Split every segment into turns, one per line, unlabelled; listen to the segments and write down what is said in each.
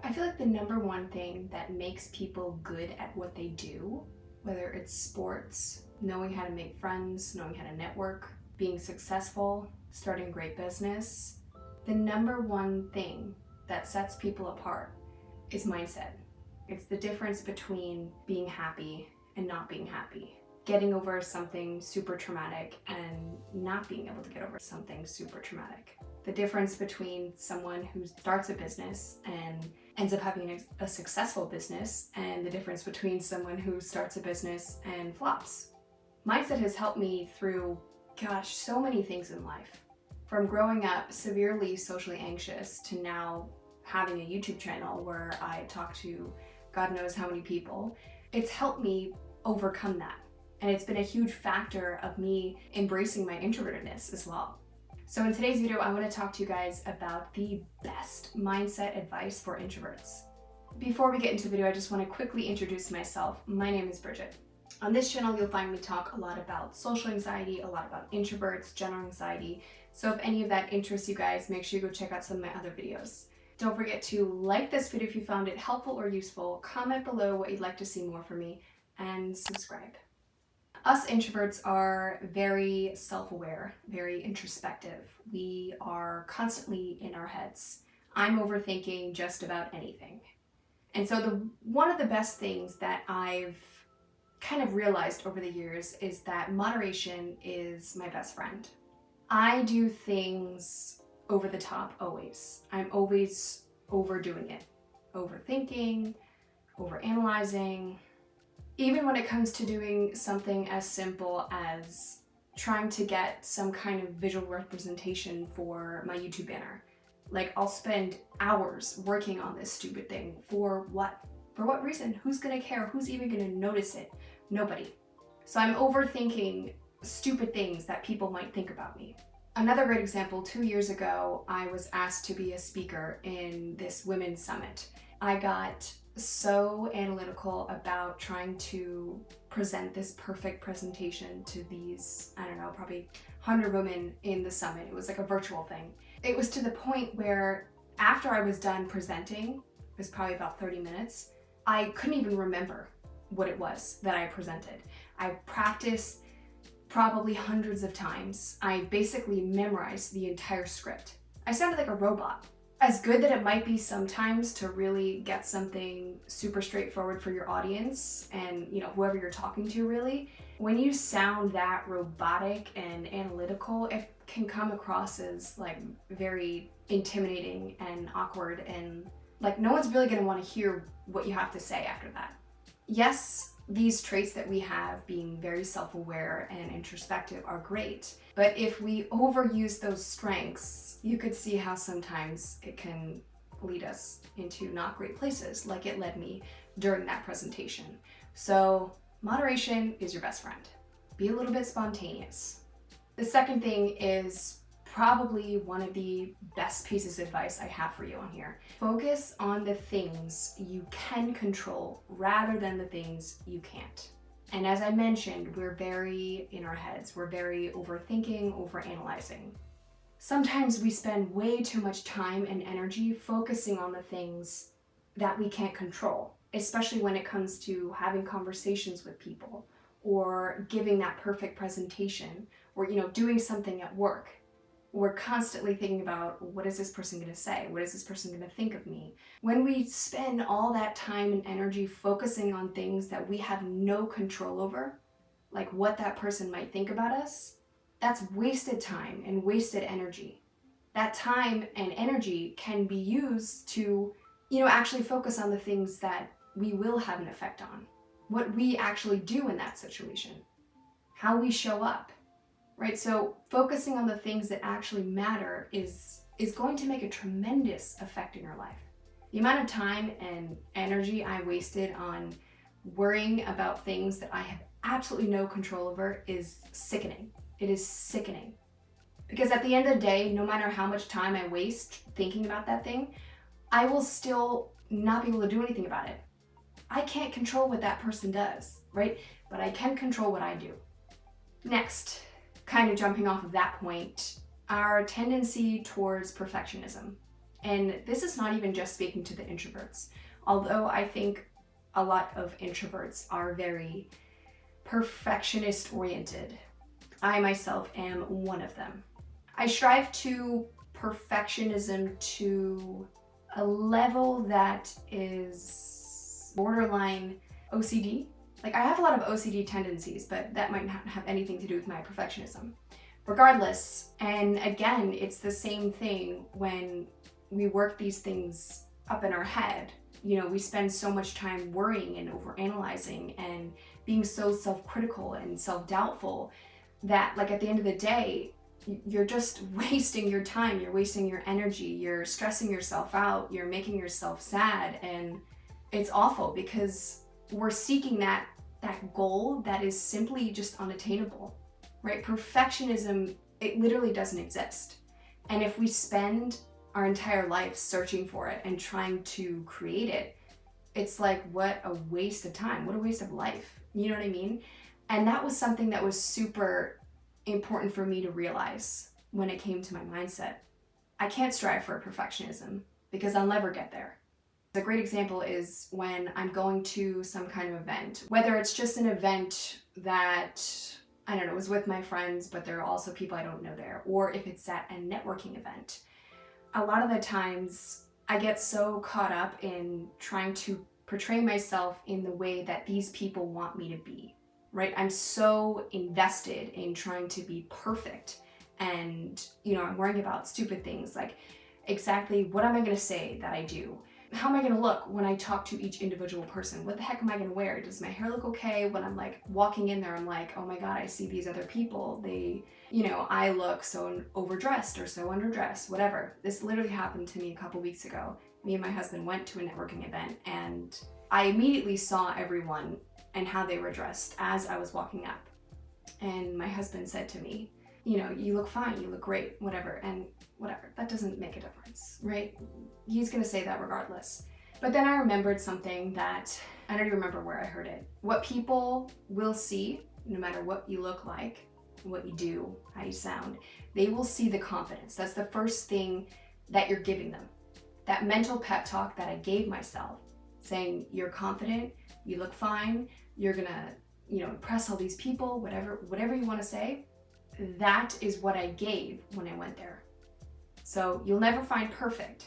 I feel like the number one thing that makes people good at what they do, whether it's sports, knowing how to make friends, knowing how to network, being successful, starting a great business, the number one thing that sets people apart is mindset. It's the difference between being happy and not being happy. Getting over something super traumatic and not being able to get over something super traumatic. The difference between someone who starts a business and ends up having a successful business and the difference between someone who starts a business and flops. Mindset has helped me through, so many things in life. From growing up severely socially anxious to now having a YouTube channel where I talk to God knows how many people, it's helped me overcome that. And it's been a huge factor of me embracing my introvertedness as well. So in today's video, I want to talk to you guys about the best mindset advice for introverts. Before we get into the video, I just want to quickly introduce myself. My name is Bridget. On this channel, you'll find me talk a lot about social anxiety, a lot about introverts, general anxiety. So if any of that interests you guys, make sure you go check out some of my other videos. Don't forget to like this video if you found it helpful or useful, comment below what you'd like to see more from me, and subscribe. Us introverts are very self-aware, very introspective. We are constantly in our heads. I'm overthinking just about anything. And so one of the best things that I've kind of realized over the years is that moderation is my best friend. I do things over the top always. I'm always overdoing it. Overthinking, overanalyzing. Even when it comes to doing something as simple as trying to get some kind of visual representation for my YouTube banner. Like, I'll spend hours working on this stupid thing. For what? For what reason? Who's gonna care? Who's even gonna notice it? Nobody. So I'm overthinking stupid things that people might think about me. Another great example, 2 years ago, I was asked to be a speaker in this women's summit. I got so analytical about trying to present this perfect presentation to these, I don't know, probably 100 women in the summit. It was like a virtual thing. It was to the point where after I was done presenting, it was probably about 30 minutes, I couldn't even remember what it was that I presented. I practiced probably hundreds of times. I basically memorized the entire script. I sounded like a robot. As good that it might be sometimes to really get something super straightforward for your audience and, whoever you're talking to really, when you sound that robotic and analytical, it can come across as like very intimidating and awkward, and like no one's really gonna want to hear what you have to say after that. Yes, these traits that we have, being very self-aware and introspective, are great. But if we overuse those strengths, you could see how sometimes it can lead us into not great places, like it led me during that presentation. So moderation is your best friend. Be a little bit spontaneous. The second thing is probably one of the best pieces of advice I have for you on here. Focus on the things you can control rather than the things you can't. And as I mentioned, we're very in our heads. We're very overthinking, overanalyzing. Sometimes we spend way too much time and energy focusing on the things that we can't control, especially when it comes to having conversations with people or giving that perfect presentation or, doing something at work. We're constantly thinking about, what is this person going to say? What is this person going to think of me? When we spend all that time and energy focusing on things that we have no control over, like what that person might think about us, that's wasted time and wasted energy. That time and energy can be used to, actually focus on the things that we will have an effect on. What we actually do in that situation. How we show up. Right, so focusing on the things that actually matter is going to make a tremendous effect in your life. The amount of time and energy I wasted on worrying about things that I have absolutely no control over is sickening. It is sickening. Because at the end of the day, no matter how much time I waste thinking about that thing, I will still not be able to do anything about it. I can't control what that person does, right? But I can control what I do. Next, kind of jumping off of that point, our tendency towards perfectionism. And this is not even just speaking to the introverts, although I think a lot of introverts are very perfectionist oriented. I myself am one of them. I strive to perfectionism to a level that is borderline OCD. Like, I have a lot of OCD tendencies, but that might not have anything to do with my perfectionism. Regardless, and again, it's the same thing when we work these things up in our head. You know, we spend so much time worrying and overanalyzing and being so self-critical and self-doubtful that, like, at the end of the day, you're just wasting your time, you're wasting your energy, you're stressing yourself out, you're making yourself sad, and it's awful because we're seeking that goal that is simply just unattainable, right? Perfectionism, it literally doesn't exist. And if we spend our entire life searching for it and trying to create it, it's like, what a waste of time, what a waste of life. You know what I mean? And that was something that was super important for me to realize when it came to my mindset. I can't strive for perfectionism because I'll never get there. A great example is when I'm going to some kind of event, whether it's just an event that, I don't know, was with my friends, but there are also people I don't know there, or if it's at a networking event. A lot of the times I get so caught up in trying to portray myself in the way that these people want me to be, right? I'm so invested in trying to be perfect, and, you know, I'm worrying about stupid things like, exactly what am I going to say that I do? How am I going to look when I talk to each individual person? What the heck am I going to wear? Does my hair look okay? When I'm like walking in there, I'm like, oh my God, I see these other people. They, you know, I look so overdressed or so underdressed, whatever. This literally happened to me a couple weeks ago. Me and my husband went to a networking event, and I immediately saw everyone and how they were dressed as I was walking up. And my husband said to me, you know, you look fine, you look great, whatever. And whatever, that doesn't make a difference, right? He's gonna say that regardless. But then I remembered something that, I don't even remember where I heard it. What people will see, no matter what you look like, what you do, how you sound, they will see the confidence. That's the first thing that you're giving them. That mental pep talk that I gave myself, saying you're confident, you look fine, you're gonna, you know, impress all these people, whatever you wanna say, that is what I gave when I went there. So you'll never find perfect,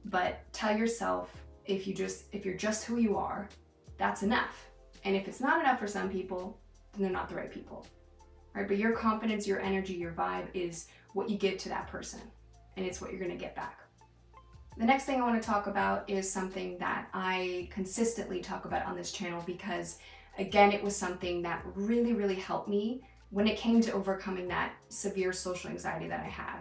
but tell yourself, if you're just who you are, that's enough. And if it's not enough for some people, then they're not the right people, right? But your confidence, your energy, your vibe is what you give to that person, and it's what you're gonna get back. The next thing I want to talk about is something that I consistently talk about on this channel because, again, it was something that really, really helped me when it came to overcoming that severe social anxiety that I had.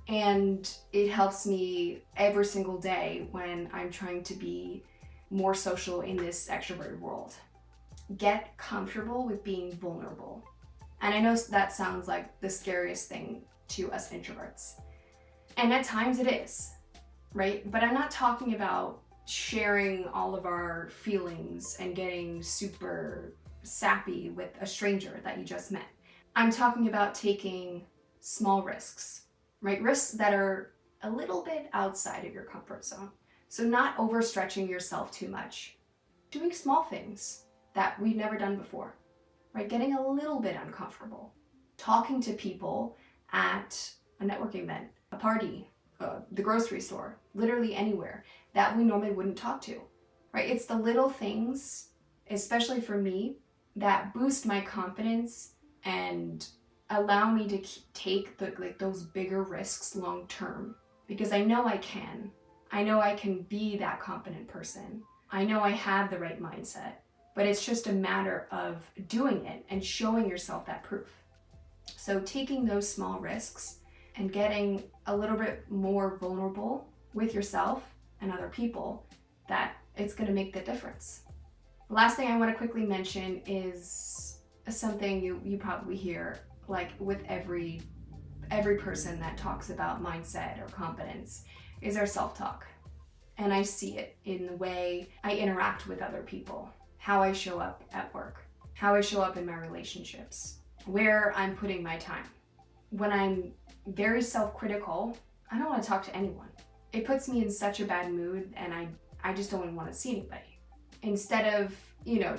And it helps me every single day when I'm trying to be more social in this extroverted world. Get comfortable with being vulnerable. And I know that sounds like the scariest thing to us introverts. And at times it is, right? But I'm not talking about sharing all of our feelings and getting super sappy with a stranger that you just met. I'm talking about taking small risks, right? Risks that are a little bit outside of your comfort zone. So not overstretching yourself too much. Doing small things that we've never done before, right? Getting a little bit uncomfortable. Talking to people at a networking event, a party, the grocery store, literally anywhere that we normally wouldn't talk to, right? It's the little things, especially for me, that boost my confidence and allow me to take those bigger risks long term, because I know I can. I know I can be that confident person. I know I have the right mindset, but it's just a matter of doing it and showing yourself that proof. So taking those small risks and getting a little bit more vulnerable with yourself and other people, that it's going to make the difference. The last thing I want to quickly mention is something you probably hear, like with every person that talks about mindset or confidence, is our self-talk. And I see it in the way I interact with other people, how I show up at work, how I show up in my relationships, where I'm putting my time. When I'm very self-critical, I don't want to talk to anyone. it puts me in such a bad mood, and I just don't even want to see anybody. Instead of,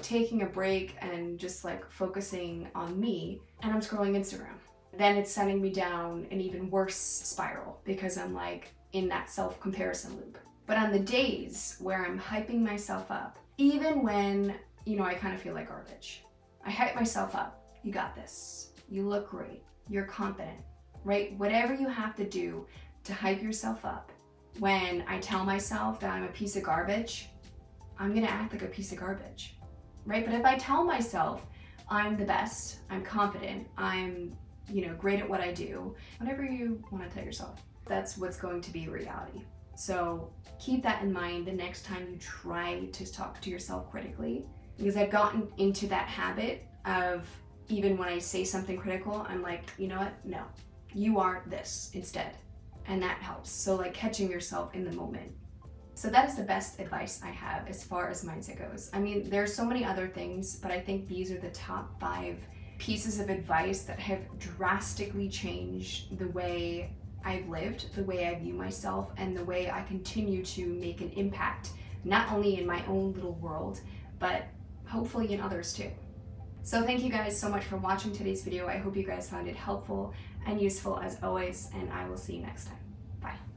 taking a break and just like focusing on me, and I'm scrolling Instagram. Then it's sending me down an even worse spiral because I'm like in that self-comparison loop. But on the days where I'm hyping myself up, even when, I kind of feel like garbage, I hype myself up. You got this. You look great. You're confident, right? Whatever you have to do to hype yourself up. When I tell myself that I'm a piece of garbage, I'm gonna act like a piece of garbage, right? But if I tell myself I'm the best, I'm confident, I'm, great at what I do, whatever you want to tell yourself, that's what's going to be reality. So keep that in mind the next time you try to talk to yourself critically, because I've gotten into that habit of, even when I say something critical, I'm like, you know what? No, you are this instead. And that helps. So like catching yourself in the moment. So that is the best advice I have as far as mindset goes. I mean, there's so many other things, but I think these are the top 5 pieces of advice that have drastically changed the way I've lived, the way I view myself, and the way I continue to make an impact, not only in my own little world, but hopefully in others too. So thank you guys so much for watching today's video. I hope you guys found it helpful and useful as always, and I will see you next time. Bye.